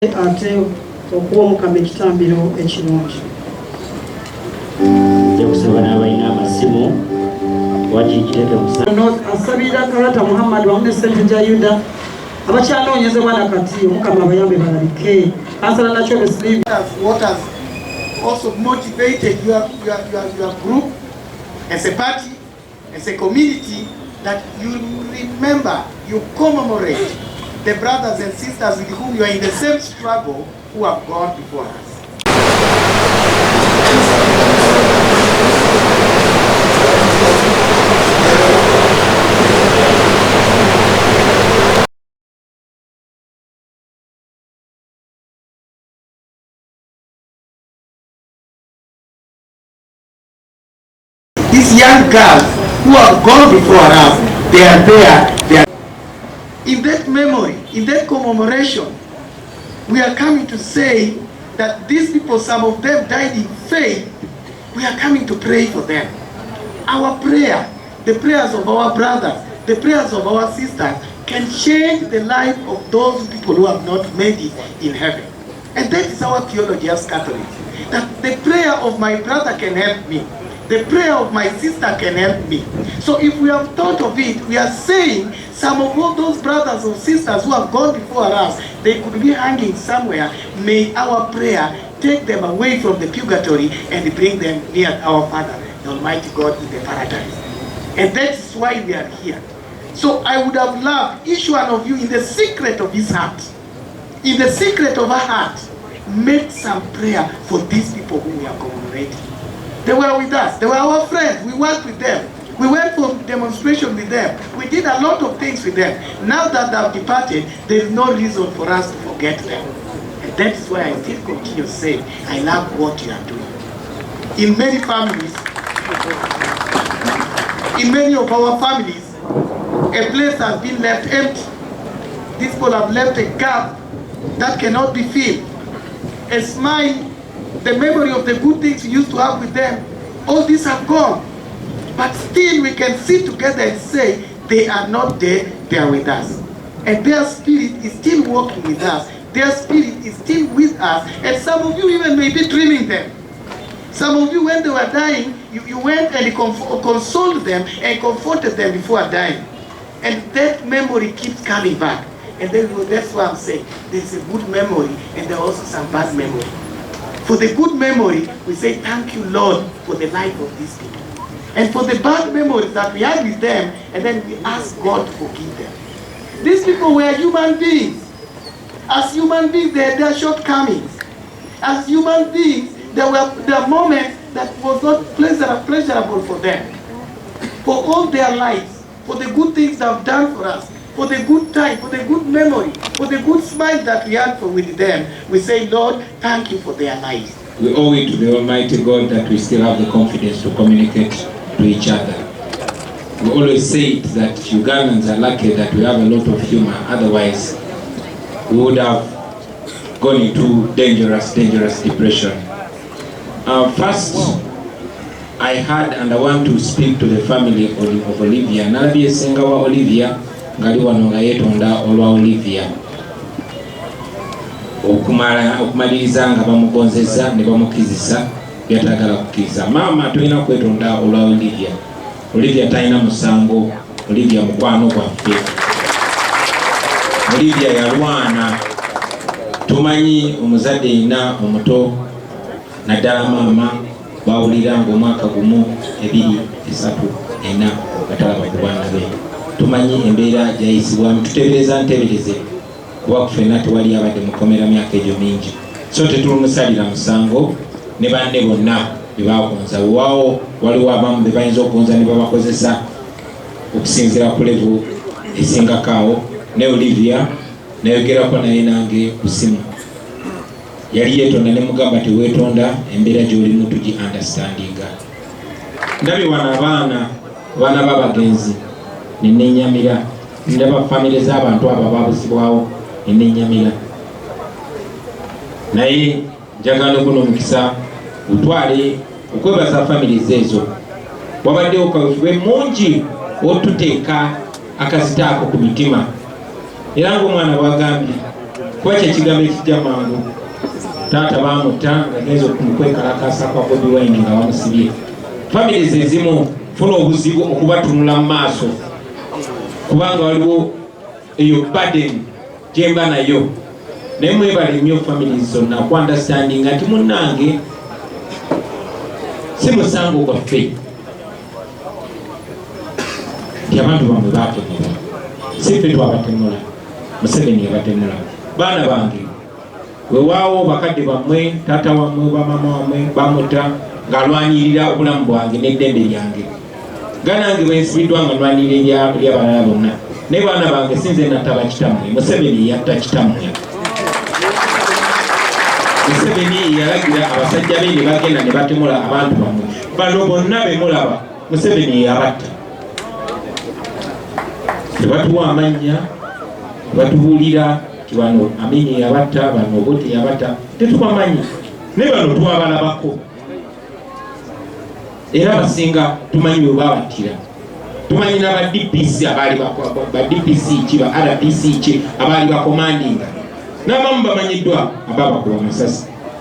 ate okuwa Mukama ekitambiro ekirungi. Yakusaba n'abalina amasimu wakikiteke musana. Asabira Kalata Muhammad wamu ne Ssente gya Yuda abakyanoonyezebwa nakati Mukama abayambe balabike. Kansala nakyo besiliivi. What has also motivated your group as a party, as a community, that you remember, you commemorate the brothers and sisters with whom you are in the same struggle who have gone before us. These young girls who have gone before us, they are there. In that memory, in that commemoration, we are coming to say that these people, some of them died in faith. We are coming to pray for them. Our prayer, the prayers of our brothers, the prayers of our sisters can change the life of those people who have not made it in heaven. And that is our theology as Catholics. That the prayer of my brother can help me. The prayer of my sister can help me. So if we have thought of it, we are saying some of all those brothers or sisters who have gone before us, they could be hanging somewhere. May our prayer take them away from the purgatory and bring them near our Father, the Almighty God, in the paradise. And that's why we are here. So I would have loved each one of you, in the secret of his heart, in the secret of our heart, make some prayer for these people whom we are commemorating. They were with us. They were our friends. We worked with them. We went for demonstration with them. We did a lot of things with them. Now that they have departed, there is no reason for us to forget them. And that is why I still continue saying, I love what you are doing. In many families, in many of our families, a place has been left empty. These people have left a gap that cannot be filled. A smile, the memory of the good things we used to have with them, all these have gone. But still we can sit together and say, they are not dead, they are with us. And their spirit is still walking with us. Their spirit is still with us. And some of you even may be dreaming them. Some of you, when they were dying, you went and consoled them and comforted them before dying. And that memory keeps coming back. And then that's why I'm saying, there's a good memory and there are also some bad memory. For the good memory, we say, thank you, Lord, for the life of these people. And for the bad memories that we had with them, and then we ask God to forgive them. These people were human beings. As human beings, they had their shortcomings. As human beings, there were moments that was not pleasurable for them. For all their lives, for the good things they have done for us, for the good time, for the good memory, for the good smile that we had with them, we say, Lord, thank you for their lives. We owe it to the Almighty God that we still have the confidence to communicate to each other. We always say that Ugandans are lucky that we have a lot of humor, otherwise we would have gone into dangerous depression. First, I had and I want to speak to the family of Olivia. Nalabi esenga wa Olivia, ngali wano nga yetonda olwa Olivia. Okumaliriza nga bamugonzeza ne bamukizisa byatagala kukiza. Mama tulina kwetonda olwa Olivia. Olivia talina musango, Olivia mukwano gwaffe. Olivia yalwana. Tumanyi omuzadde ina omuto naddala mama bawuliranga omwaka gumu 2, 3, 4 batalaba ku baana be. Tumanyi embeera gyayisibwamu, tutebereza ntebereze kuba kufena tewali abadde mukomera myaka egyo mingi. So tetulumusalira musango ne banne bonna bebagonza. Waawo waliwo abamu be bayinza okugonza ne babakozesa okusinziira ku level esingakaawo. Ne Olivia nayogerako naye nange ku simu. Yali yetonda ne mugamba teweetonda embeera gy'olimu tugi understandinga. Ndabye wano abaana b'abagenzi nenyamira. Ndaba family z'abantu abo babuzibwawo nenyamira. Naye njagala kuno mukisa utwale okwebaza families ezo. Wabaddewo kaweefube mungi otuteeka akazitaako ku mitima. Era ng'omwana bw'agambye kuba kyekigambo ekijja mangu. Taata bamutta nga genza okumukwekkalakasa kwa Bobi Wine nga bamusibye. Families ezimu funa obuzibu okubatunula mu maaso kubanga waliwo eyo burden gyemba nayo. Naye mwebale nnyo families zonna ku understanding nti munnange si musango gwaffe nti abantu bamwe baatemula, si ffe twabatemula, Museveni yabatemula. Baana bange weewaawo bakadde bammwe, taata wammwe, bamama wammwe bamutta ng'alwanirira obulamu bwange n'eddembe lyange. Ganange bwe nsibiddwa nga lwanirira ery'abalala bonna. Naye baana bange sinze nattaba kitammwe, Museveni yatta kitammwe. Museveni yalagira abasajja be ne bagenda ne batemula abantu bammwe. Bano bonna be mulaba Museveni yabatta. Tebatuwa amannya, batubuulira nti bano Amini yabatta, bano Obote yabatta, tetubamanyi. Ne bano twabalabako. Era basinga tumanyi bwe babattira. Tumanyi n'aba DPC abaali ba DPC ki ba RPC ki abaali bakomandinga. N'abamu bamanyiddwa ababakuba amasasi.